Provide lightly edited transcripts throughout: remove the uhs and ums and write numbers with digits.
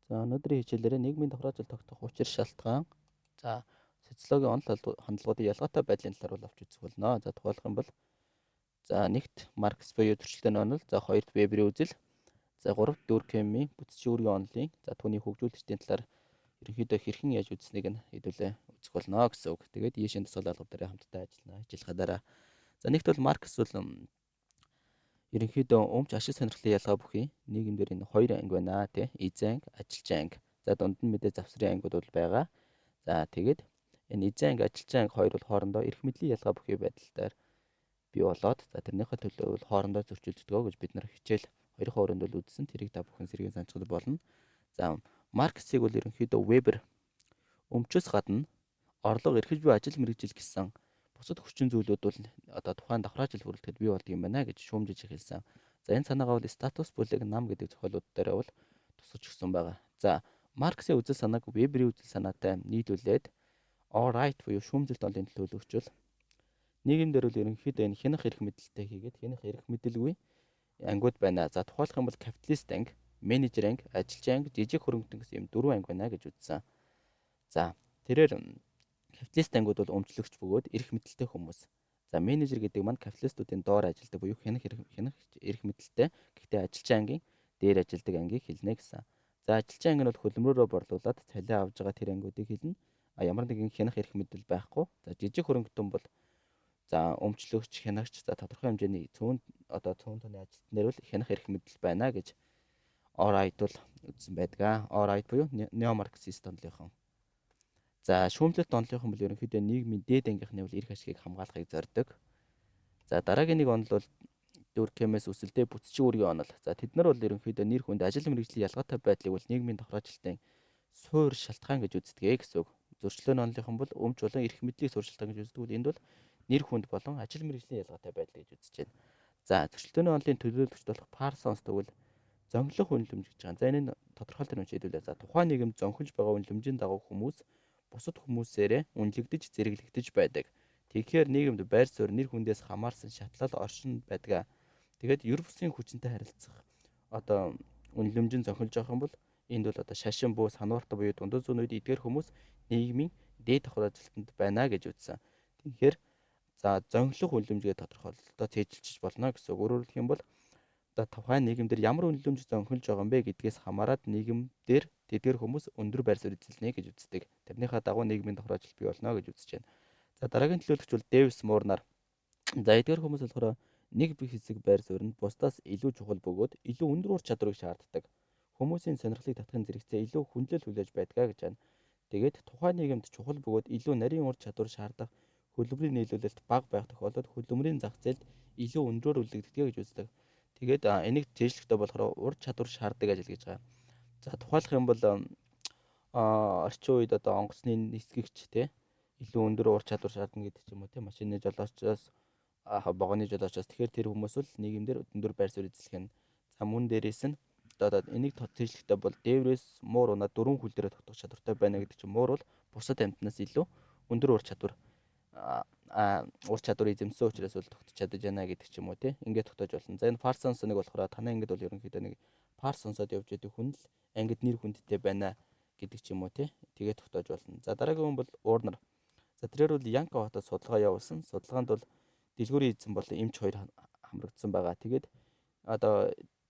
За өнөөдрийн хичээлээр нийгмийн тохиолдол тогтоох учир шалтгаан. За социологийн онол хандлагуудын ялгаатай байдлын талаар бол авч үзэх болно. За тухайлах юм бол нэгт Маркс буюу төрчлөлтөний онол, за хоёрт Веберийн үзэл, за гуравт Дюркхеймийн бүтцийн үүргийн онолын, за түүний хөгжүүлэлтийн талаар ерөнхийдөө хэрхэн яаж үзснийг нь хэдүүлээ үзэх болно гэсэн үг. Тэгээд ийшээ тусгал алга дээр хамтдаа ажиллах дараа. За нэгт бол Маркс бол ерөнхийдөө өмч ашиг сонирхлын ялгаа бүхий нийгэмдэр энэ хоёр анги байна тий. Эзэн анги, ажилчин анги. За дунд нь мэдээ завсрын ангиуд бол байгаа. За тэгээд энэ эзэн анги, ажилчин анги хоёр бол хоорондоо эрх мэдлийн ялгаа бүхий байдлаар бий болоод за тэрнийхээ төлөө бол хоорондоо зөрчилддөг гэж бид нар хичээл 2-ын хүрээнд бол үзсэн. Тэрийг та бүхэн сэргийн санацгад болно. За Марксыг бол ерөнхийдөө Вебер өмчөөс гадна орлого, эрхэж буй ажил мэргэжил гэсэн бусад хүчин зүйлүүд бол одоо тухайн давхраажил хүрэлтэд бий болдго юм байна гэж шүүмжиж хэлсэн. За энэ санаагаа бол статус бүлэг нам гэдэг зохиолууд дээр бол тусгаж өгсөн байгаа. За Марксийн үзэл санааг Веберийн үзэл санаатай нийлүүлээд all right буюу шүүмжлэлт онолын төлөөлөгчөл нийгэмдэр бол ерөнхийдөө энэ хянах эрх мэдэлтэй хийгээд хянах эрх мэдэлгүй ангиуд байна. За тухайлах юм бол капиталист анги, менежер анги, ажилчин анги, жижиг хөрөнгөтөн гэсэн юм дөрвөн анги байна гэж үзсэн. За тэрээр капиталист ангиуд бол өмчлөгч бөгөөд эрх мэдэлтэй хүмүүс. За менежер гэдэг маань капиталистуудын доор ажилдаг буюу хянах эрх мэдэлтэй. Гэхдээ ажилчин ангийн дээр ажилдаг ангийг хэлнэ гэсэн. За ажилчин анги нь бол хөлбөмбөрөөрөө борлуулад цалин авж байгаа тэр ангиудыг хэлнэ. Ямар нэгэн хянах эрх мэдэл байхгүй. За жижиг хөрөнгөтөн бол за өмчлөгч, хянагч, за тодорхой хэмжээний цөөн тооны ажилтнаар бол хянах эрх мэдэл байна гэж Орайт бол үзсэн байдаг. Орайт буюу неомарксист онолынхон. За шүүмжлэлт онолынхон бол ерөнхийдөө нийгмийн дээд ангийнхны бол эрх ашигыг хамгаалахыг зорддог. За дараагийн нэг онол бол Дюркхеймээс үсэлтэй бүтцийн үүргийн онол. За тэд нар бол ерөнхийдөө нэр хүнд ажил мэргэжлийн ялгаатай байдлыг бол нийгмийн тохиолдлын суур шалтгаан гэж үздэг гэсэн үг. Зөрчлөөний онолынхон бол өмч болон эрх мэдлийг суур шалтгаан гэж үздэг. Энд бол нэр хүнд болон ажил мэргэжлийн ялгаатай байдал гэж үзэж байна. За зөрчлөөний онолын төлөөлөгч болох Парсонс тэгвэл зөнхлөх үнэлэмж гэж байгаа. За энэ нь тодорхойлолтын үнэ шийдвэрлээ. За тухайн нийгэмд зөнхөлж байгаа үнэлэмжийн дагуу хүмүүс бусад хүмүүсээрээ үнэлэгдэж зэрэглэгдэж байдаг. Тэгэхээр нийгэмд байр суурь, нэр хүндээс хамаарсан шатлал оршин байдаг. Тэгээд ер бусын хүчинтэй харилцах үнэлэмжийн зөнхөлж байгаа юм бол энд бол шашин буу санварта буюу дундад зүүн үед эдгээр хүмүүс нийгмийн дээд давхраажилтанд байна гэж үзсэн. Тэгэхээр за зөнхлөх үнэлэмжгээ тодорхойлолтоо цээжилж болно гэсэн үг. Өөрөөр хэлэх юм бол тухайн нийгэмдэр ямар үнэлэмж зөнхөлж байгаа юм бэ гэдгээс хамаарат нийгэмдэр тэдгээр хүмүүс өндөр байр суурь эзэлнэ гэж үздэг. Тэрнийхээ дагуу нийгмийн тохиолдол бий болно гэж үзэж байна. За дараагийн төлөөлөгч бол Дэвис Мурнаар. За эдгээр хүмүүс болохоор нэг хэсэг байр суурь нь бусдаас илүү чухал бөгөөд илүү өндөр ур чадварыг шаарддаг. Хүмүүсийн сонирхлыг татахын зэрэгцээ илүү хүндлэл хүлээж байдаг гэж байна. Тэгээд тухайн нийгэмд чухал бөгөөд илүү нарийн ур чадвар шаардах хөлбөрийн нийлүүлэлт бага байх тохиолдолд хөлбөмбөрийн зах зээлд илүү өндрөөр үлдэгддэг гэж үздэг. Тэгээд энийг цээжлэхдээ болохоор ур чадвар шаарддаг ажил гэж байгаа. За тухайлах юм бол орчин үед онгоцны нисгэгч те илүү өндөр ур чадвар шаардна гэдэг ч юм уу те машины жолоочоос вагоны жолоочоос тэгэхээр тэр хүмүүс бол нийгэмдэр өндөр байр суурь эзлэх нь. За мөн дээрээс нь энийг цээжлэхдээ бол Дэвис Муур унаа дөрвөн хөл дээр тогтох чадвартай байна гэдэг чинь Муур бол бусад амьтнаас илүү өндөр ур чадвар эзэмсэн учраас бол тогтож чадаж байна гэдэг ч юм уу тий. Ингээд тогтоож болно. За энэ Парсонс нэг болохоор танай ангид бол ерөнхийдөө нэг Парсонсод явж идэг хүн л ангид нэр хүндтэй байна гэдэг ч юм уу тий. Тэгээд тогтоож болно. За дараагийн хүн бол Уурнер. За тэрээр бол Янка хотод судалгаа явуулсан. Судалгаанд бол дэлгүүрийн эзэн болон эмч хоёр хамрагдсан байгаа. Тэгээд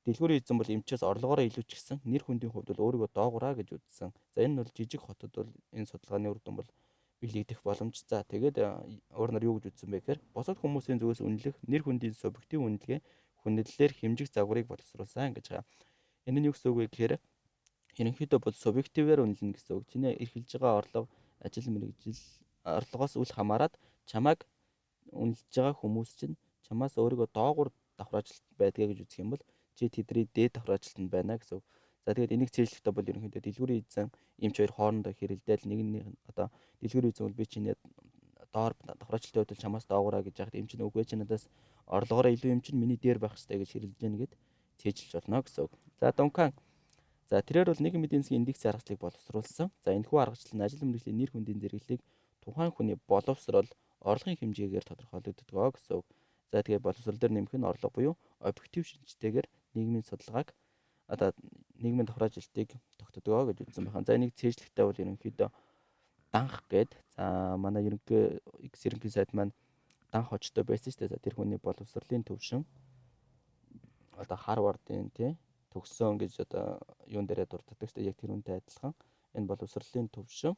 дэлгүүрийн эзэн бол эмчээс орлогоороо илүү ч гэсэн нэр хүндийн хувьд бол өөрийгөө доогуураа гэж үзсэн. За энэ нь бол жижиг хотод бол энэ судалгааны үр дүн бол биелэгдэх боломж. За тэгээд Уурнер юу гэж үзсэн бэ гэхээр босод хүмүүсийн зүгээс үнэлэх нэр хүндийн субъектив үнэлгээ хүндлэлээр хэмжих загварыг боловсруулсан гэж байгаа. Энэ нь юу гэсэн үг вэ гэхээр ерөнхийдөө бол субъективээр үнэлнэ гэсэн үг. Чиний эрхэлж байгаа орлого, ажил мэргэжил орлогоос үл хамааран чамайг үнэлж байгаа хүмүүс чинь чамаас өөрийгөө доогуур давхраажилт байдгаа гэж үзэх юм бол чи тэдний дээд давхраажилтанд байна гэсэн үг. За тэгээд энийг цээжлэхдээ бол ерөнхийдөө дэлгүүрийн эзэн эмч хоёр хоорондоо хэрэлдээл нэг нь дэлгүүрийн эзэн бол би чиний доор давхраажилтын хувьд чамаас доогуураа гэж яхад эмч нь үгүй чи надаас орлогоороо илүү эмч нь миний дээр байх хэрэгтэй гэж хэрэлдэж гэнэ гэд цээжилж болно гэсэн үг. За Дункан. За тэрээр бол нийгмийн эдийн засгийн индексийн аргачлалыг боловсруулсан. За энэхүү аргачлал нь ажил мэргэжлийн нэр хүндийн зэрэглэлийг тухайн хүний боловсрол, орлогын хэмжээгээр тодорхойлогддог гэсэн үг. За тэгээд боловсрол дээр нэмэх нь орлого буюу объектив шинжтэйгээр нийгмийн судалгааг одоо нийгмийн давхар ажилтныг тогтдог гэж үзсэн байна. За энийг цээжлэхтэй бол ерөнхийдөө данх гээд манай ерөнхий сайд маань данх хочтой байсан шүү дээ. За тэр хүний боловсролын төвшин одоо Харвардын төгссөн гэж одоо юун дээрээ дурддаг шүү дээ. Яг тэр үнтэй адилхан энэ боловсролын төвшин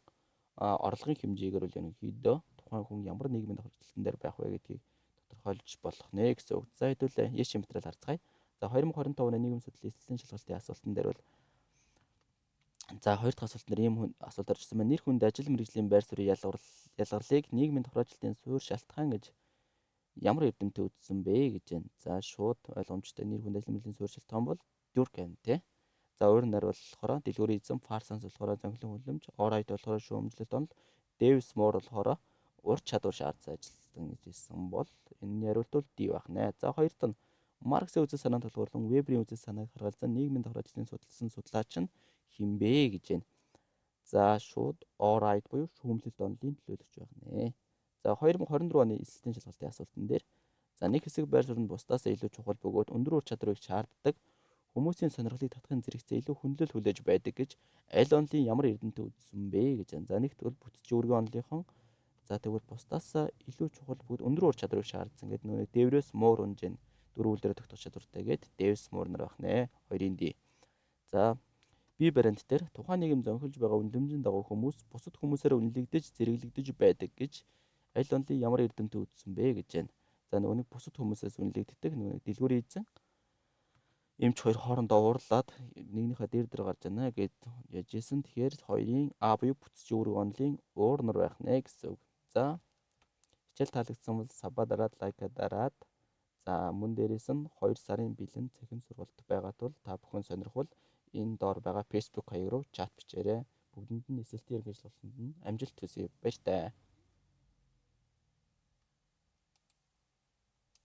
орлогын хэмжээгээр бол ерөнхийдөө тухайн хүн ямар нийгмийн давхар ажилтан дээр байх вэ гэдгийг тодорхойлж болох нэ гэсэн үг. За хэдүүлээ яшин материал харцгаая. За 2025 оны нийгэм судлалын эсэлтийн шалгалтын асуултан дээр бол хоёр дахь асуулт нар ийм асуулт орчихсон байна. Нэр хүнд ажил мэргэжлийн байр суурийн ялгарлыг нийгмийн давхар ажилтны суурь шалтгаан гэж ямар эрдэмтэд үзсэн бэ гэж байна. За шууд ойлгомжтой нэр хүнд ажил мэргэжлийн суурь шалтгаан бол Дюркем За өөр нь болохоор дэлгүүрийн Фарсанс болохоор зөнхлөн хүлэмж, Орайт болохоор шүүмжлэлт онол, Дэвис Мор болохоор ур чадвар шаардсан ажилтан гэж хэлсэн бол энэний хариулт бол D байх нэ. За хоёр дахь нь Марксийн үзэл санаанд тулгуурлан Веберийн үзэл санааг харгалзан нийгмийн давхар ажлын судалсан судлаач нь хинбэ гэж байна. За шууд Орайт буюу шүүмжлэлт онолын төлөөлөгч байх нэ. За 2024 оны эсэлтийн шалгалтын асуултан дээр нэг хэсэг байр суурь нь бусдаас илүү чухал бөгөөд өндөр ур чадварыг шаарддаг хүмүүсийн сонирхлыг татахын зэрэгцээ илүү хүндлэл хүлээж байдаг гэж аль онолын ямар эрдэмтэд үзсэн бэ гэж байна. За нэгт бол бүтц үүргийн онолынхон тэгвэл бусдаас илүү чухал бүгд өндөр ур чадварыг шаардсан гэдэг нөө Дэврээс Муур үнжин дөрвөл дээр тогтох чадвартай гэдэг Дэвис Муур нар байх нэ. 2-ын D. За B баримт дээр тухайн нийгэм зөнхөлж байгаа үнэлэмжийн дагуу хүмүүс бусад хүмүүсээр үнэлэгдэж зэрэглэгдэж байдаг гэж аль онолын ямар эрдэмтэд үзсэн бэ гэж байна. За нөгөө нэг бусад хүмүүсээс үнэлэгддэг нөгөө дэлгүүрийн эзэн эмч хоёр хоорондоо уурлаад нэгнийхээ дээр гарч байна гэд яжсэн. Тэгэхээр 2-ын А буюу бүтц үүрэг онолын уур нар байх нэ гэсэн үг. За хичээл таалагдсан бол саба дараад лайка дараад мөн дээрээс нь 2 сарын бэлэн цахим сургалт байгаа тул та бүхэн сонирхвол энэ доор байгаа Facebook хаяг руу чат бичээрэй. Бүгдэнд нь эсэлтийн ерөнхий шалгалтанд нь амжилт хүсье. Баяр таа.